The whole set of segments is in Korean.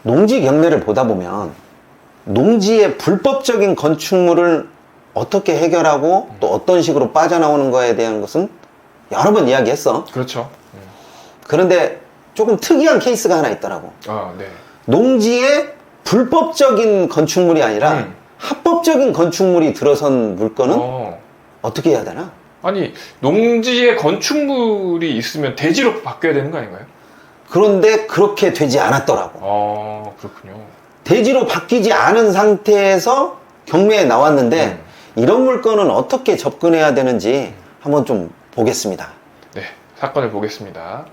농지 경매를 보다 보면 농지의 불법적인 건축물을 어떻게 해결하고 또 어떤 식으로 빠져나오는 거에 대한 것은 여러 번 이야기했어. 그렇죠. 그런데 조금 특이한 케이스가 하나 있더라고. 아, 네. 농지에 불법적인 건축물이 아니라 합법적인 건축물이 들어선 물건은 어떻게 해야 되나? 아니, 농지에 건축물이 있으면 대지로 바뀌어야 되는 거 아닌가요? 그런데 그렇게 되지 않았더라고. 그렇군요. 대지로 바뀌지 않은 상태에서 경매에 나왔는데 이런 물건은 어떻게 접근해야 되는지 한번 좀 보겠습니다. 네, 사건을 보겠습니다.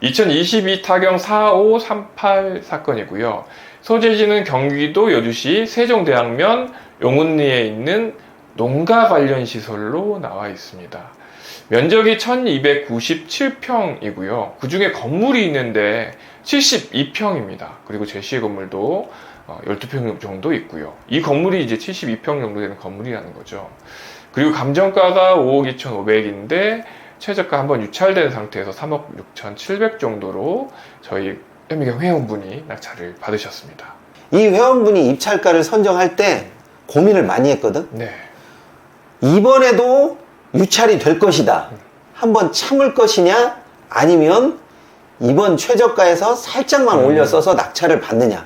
2022 타경 4538 사건이고요. 소재지는 경기도 여주시 세종대학면 용운리에 있는 농가 관련 시설로 나와 있습니다. 면적이 1297평이고요. 그 중에 건물이 있는데 72평입니다. 그리고 제시의 건물도 12평 정도 있고요. 이 건물이 이제 72평 정도 되는 건물이라는 거죠. 그리고 감정가가 5억 2,500인데 최저가 한번 유찰된 상태에서 3억 6,700 정도로 저희 현미경 회원분이 낙찰을 받으셨습니다. 이 회원분이 입찰가를 선정할 때 고민을 많이 했거든. 네. 이번에도 유찰이 될 것이다. 한번 참을 것이냐 아니면 이번 최저가에서 살짝만 올려 써서 낙찰을 받느냐.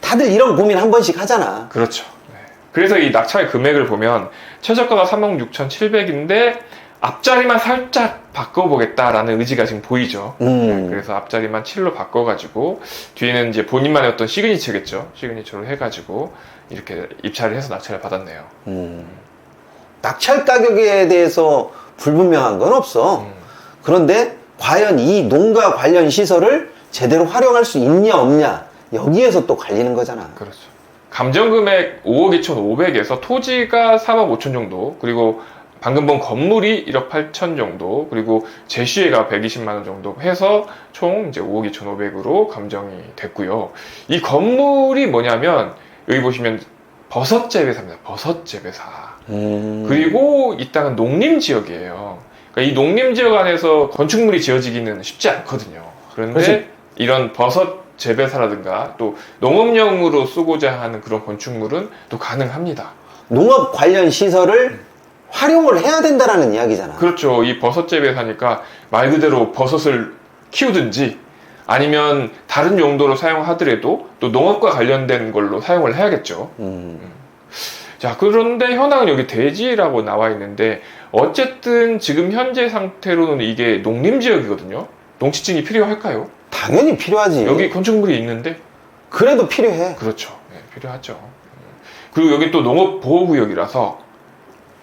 다들 이런 고민 한 번씩 하잖아. 그렇죠. 네. 그래서 이 낙찰 금액을 보면 최저가가 3억 6,700인데 앞자리만 살짝 바꿔보겠다라는 의지가 지금 보이죠. 네, 그래서 앞자리만 7로 바꿔가지고 뒤에는 이제 본인만의 어떤 시그니처겠죠. 시그니처로 해가지고 이렇게 입찰을 해서 낙찰을 받았네요. 낙찰 가격에 대해서 불분명한 건 없어. 그런데 과연 이 농가 관련 시설을 제대로 활용할 수 있냐 없냐 여기에서 또 갈리는 거잖아. 그렇죠. 감정금액 5억 2,500에서 토지가 3억 5천 정도, 그리고 방금 본 건물이 1억 8천 정도, 그리고 제시회가 120만 원 정도 해서 총 이제 5억 2,500으로 감정이 됐고요. 이 건물이 뭐냐면 여기 보시면 버섯 재배사입니다. 버섯 재배사. 그리고 이 땅은 농림지역이에요. 그러니까 이 농림지역 안에서 건축물이 지어지기는 쉽지 않거든요. 그런데 그렇지. 이런 버섯 재배사라든가 또 농업용으로 쓰고자 하는 그런 건축물은 또 가능합니다. 농업 관련 시설을 활용을 해야 된다라는 이야기잖아. 그렇죠. 이 버섯 재배사니까 말 그대로 버섯을 키우든지 아니면 다른 용도로 사용하더라도 또 농업과 관련된 걸로 사용을 해야겠죠. 자, 그런데 현황은 여기 대지라고 나와 있는데 어쨌든 지금 현재 상태로는 이게 농림지역이거든요. 농지증이 필요할까요? 당연히 필요하지. 여기 건축물이 있는데 그래도 필요해. 그렇죠. 네, 필요하죠. 그리고 여기 또 농업보호구역이라서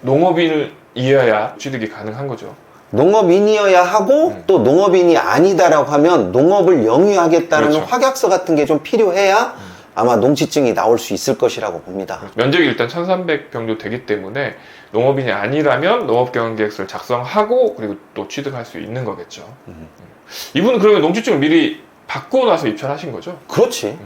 농업인이어야 취득이 가능한 거죠. 농업인이어야 하고 또 농업인이 아니다라고 하면 농업을 영위하겠다는 그렇죠. 확약서 같은 게 좀 필요해야 아마 농지증이 나올 수 있을 것이라고 봅니다. 면적이 일단 1,300평 정도 되기 때문에 농업인이 아니라면 농업경영계획서를 작성하고 그리고 또 취득할 수 있는 거겠죠. 이분은 그러면 농지증을 미리 받고 나서 입찰하신 거죠? 그렇지.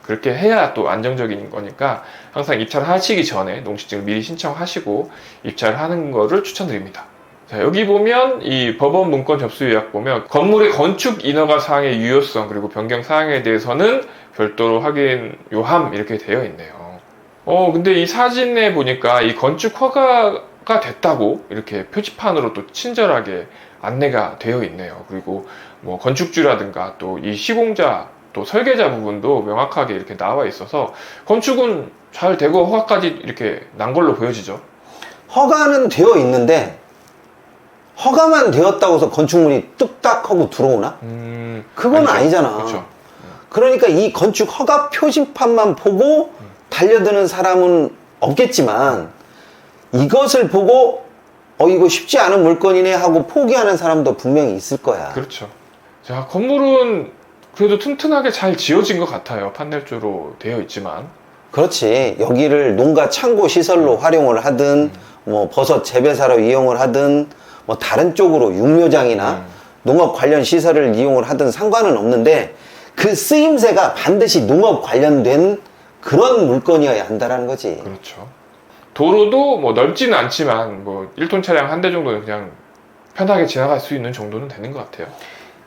그렇게 해야 또 안정적인 거니까 항상 입찰하시기 전에 농지증을 미리 신청하시고 입찰을 하는 거를 추천드립니다. 자, 여기 보면 이 법원 문건 접수 요약 보면 건물의 건축 인허가 사항의 유효성 그리고 변경 사항에 대해서는 별도로 확인 요함 이렇게 되어 있네요. 근데 이 사진에 보니까 이 건축 허가가 됐다고 이렇게 표지판으로 또 친절하게 안내가 되어 있네요. 그리고 뭐 건축주라든가 또 이 시공자 또 설계자 부분도 명확하게 이렇게 나와 있어서 건축은 잘 되고 허가까지 이렇게 난 걸로 보여지죠. 허가는 되어 있는데 허가만 되었다고 해서 건축물이 뚝딱 하고 들어오나? 그건 아니죠. 아니잖아. 그렇죠. 그러니까 이 건축 허가 표지판만 보고 달려드는 사람은 없겠지만 이것을 보고 이거 쉽지 않은 물건이네 하고 포기하는 사람도 분명히 있을 거야. 그렇죠. 자, 건물은 그래도 튼튼하게 잘 지어진 것 같아요. 판넬조로 되어 있지만. 그렇지. 여기를 농가 창고 시설로 활용을 하든 뭐 버섯 재배사로 이용을 하든 뭐 다른 쪽으로 육묘장이나 농업 관련 시설을 이용을 하든 상관은 없는데 그 쓰임새가 반드시 농업 관련된 그런 물건이어야 한다라는 거지. 그렇죠. 도로도 뭐 넓지는 않지만 뭐 1톤 차량 한 대 정도는 그냥 편하게 지나갈 수 있는 정도는 되는 것 같아요.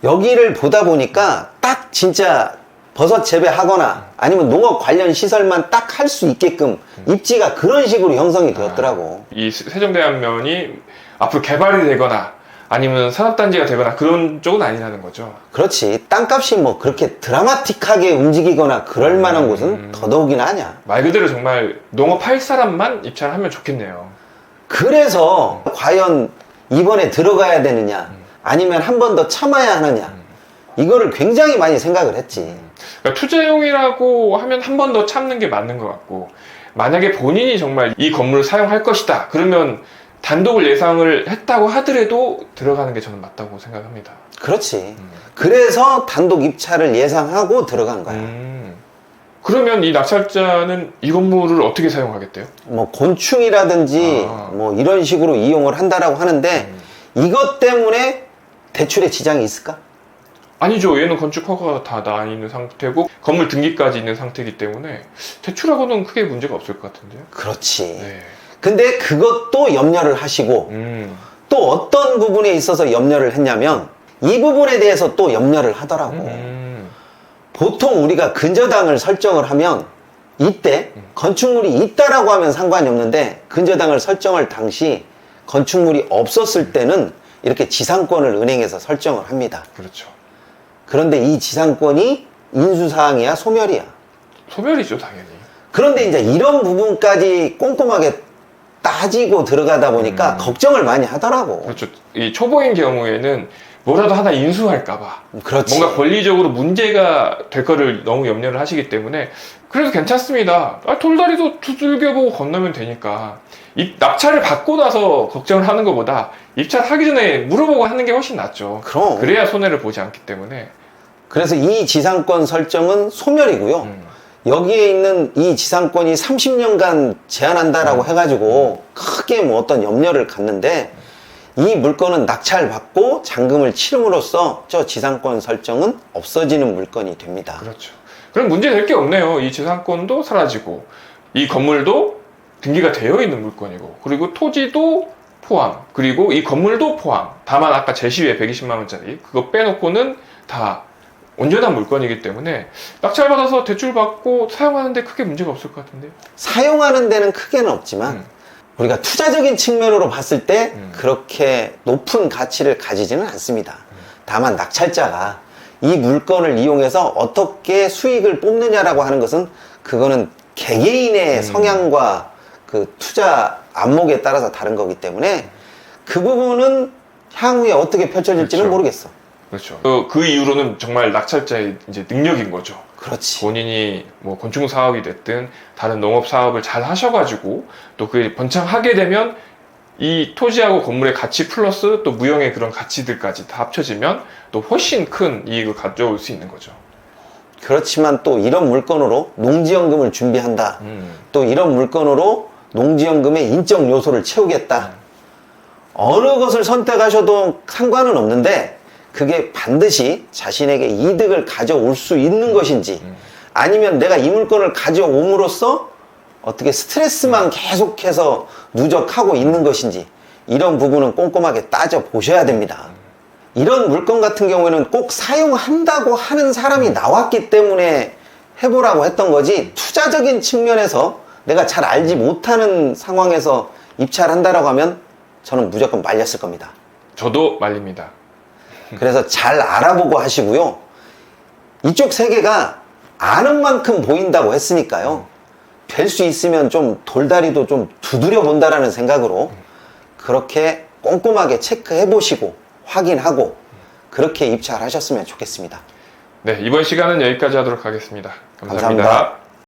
여기를 보다 보니까 딱 진짜 버섯 재배하거나 아니면 농업 관련 시설만 딱 할 수 있게끔 입지가 그런 식으로 형성이 되었더라고. 이 세종대왕면이 앞으로 개발이 되거나 아니면 산업단지가 되거나 그런 쪽은 아니라는 거죠. 그렇지. 땅값이 뭐 그렇게 드라마틱하게 움직이거나 그럴 만한 곳은 더더욱이나 하냐. 말 그대로 정말 농업할 사람만 입찰을 하면 좋겠네요. 그래서 과연 이번에 들어가야 되느냐 아니면 한 번 더 참아야 하느냐 이거를 굉장히 많이 생각을 했지. 그러니까 투자용이라고 하면 한 번 더 참는 게 맞는 것 같고, 만약에 본인이 정말 이 건물을 사용할 것이다 그러면 단독을 예상을 했다고 하더라도 들어가는 게 저는 맞다고 생각합니다. 그렇지. 그래서 단독 입찰을 예상하고 들어간 거야. 그러면 이 낙찰자는 이 건물을 어떻게 사용하겠대요? 뭐 곤충이라든지 뭐 이런 식으로 이용을 한다라고 하는데 이것 때문에 대출에 지장이 있을까? 아니죠. 얘는 건축 허가가 다 나 있는 상태고 건물 등기까지 있는 상태이기 때문에 대출하고는 크게 문제가 없을 것 같은데요. 그렇지. 네. 근데 그것도 염려를 하시고 또 어떤 부분에 있어서 염려를 했냐면 이 부분에 대해서 또 염려를 하더라고. 보통 우리가 근저당을 설정을 하면 이때 건축물이 있다라고 하면 상관이 없는데 근저당을 설정할 당시 건축물이 없었을 때는 이렇게 지상권을 은행에서 설정을 합니다. 그렇죠. 그런데 이 지상권이 인수사항이야 소멸이야? 소멸이죠, 당연히. 그런데 이제 이런 부분까지 꼼꼼하게 따지고 들어가다 보니까 걱정을 많이 하더라고. 그렇죠. 이 초보인 경우에는 뭐라도 하나 인수할까봐. 그렇지. 뭔가 권리적으로 문제가 될 거를 너무 염려를 하시기 때문에 그래도 괜찮습니다. 돌다리도 두들겨 보고 건너면 되니까. 낙찰을 받고 나서 걱정을 하는 것보다 입찰하기 전에 물어보고 하는 게 훨씬 낫죠. 그럼. 그래야 손해를 보지 않기 때문에. 그래서 이 지상권 설정은 소멸이고요. 여기에 있는 이 지상권이 30년간 제한한다라고 해가지고 크게 뭐 어떤 염려를 갖는데 이 물건은 낙찰받고 잔금을 치름으로써 저 지상권 설정은 없어지는 물건이 됩니다. 그렇죠. 그럼 문제 될 게 없네요. 이 지상권도 사라지고 이 건물도 등기가 되어 있는 물건이고 그리고 토지도 포함 그리고 이 건물도 포함. 다만 아까 제시외 120만 원짜리 그거 빼놓고는 다 온전한 물건이기 때문에 낙찰받아서 대출받고 사용하는데 크게 문제가 없을 것 같은데요. 사용하는 데는 크게는 없지만 우리가 투자적인 측면으로 봤을 때 그렇게 높은 가치를 가지지는 않습니다. 다만 낙찰자가 이 물건을 이용해서 어떻게 수익을 뽑느냐라고 하는 것은 그거는 개개인의 성향과 그 투자 안목에 따라서 다른 거기 때문에 그 부분은 향후에 어떻게 펼쳐질지는 그렇죠. 모르겠어. 그렇죠. 그 이후로는 정말 낙찰자의 이제 능력인 거죠. 그렇지. 본인이 뭐 건축 사업이 됐든 다른 농업 사업을 잘 하셔가지고 또 그게 번창하게 되면 이 토지하고 건물의 가치 플러스 또 무형의 그런 가치들까지 다 합쳐지면 또 훨씬 큰 이익을 가져올 수 있는 거죠. 그렇지만 또 이런 물건으로 농지연금을 준비한다. 또 이런 물건으로 농지연금의 인적 요소를 채우겠다. 어느 것을 선택하셔도 상관은 없는데 그게 반드시 자신에게 이득을 가져올 수 있는 것인지 아니면 내가 이 물건을 가져옴으로써 어떻게 스트레스만 계속해서 누적하고 있는 것인지 이런 부분은 꼼꼼하게 따져 보셔야 됩니다. 이런 물건 같은 경우에는 꼭 사용한다고 하는 사람이 나왔기 때문에 해보라고 했던 거지 투자적인 측면에서 내가 잘 알지 못하는 상황에서 입찰한다라고 하면 저는 무조건 말렸을 겁니다. 저도 말립니다. 그래서 잘 알아보고 하시고요. 이쪽 세계가 아는 만큼 보인다고 했으니까요. 될 수 있으면 좀 돌다리도 좀 두드려 본다라는 생각으로 그렇게 꼼꼼하게 체크해 보시고 확인하고 그렇게 입찰하셨으면 좋겠습니다. 네, 이번 시간은 여기까지 하도록 하겠습니다. 감사합니다. 감사합니다.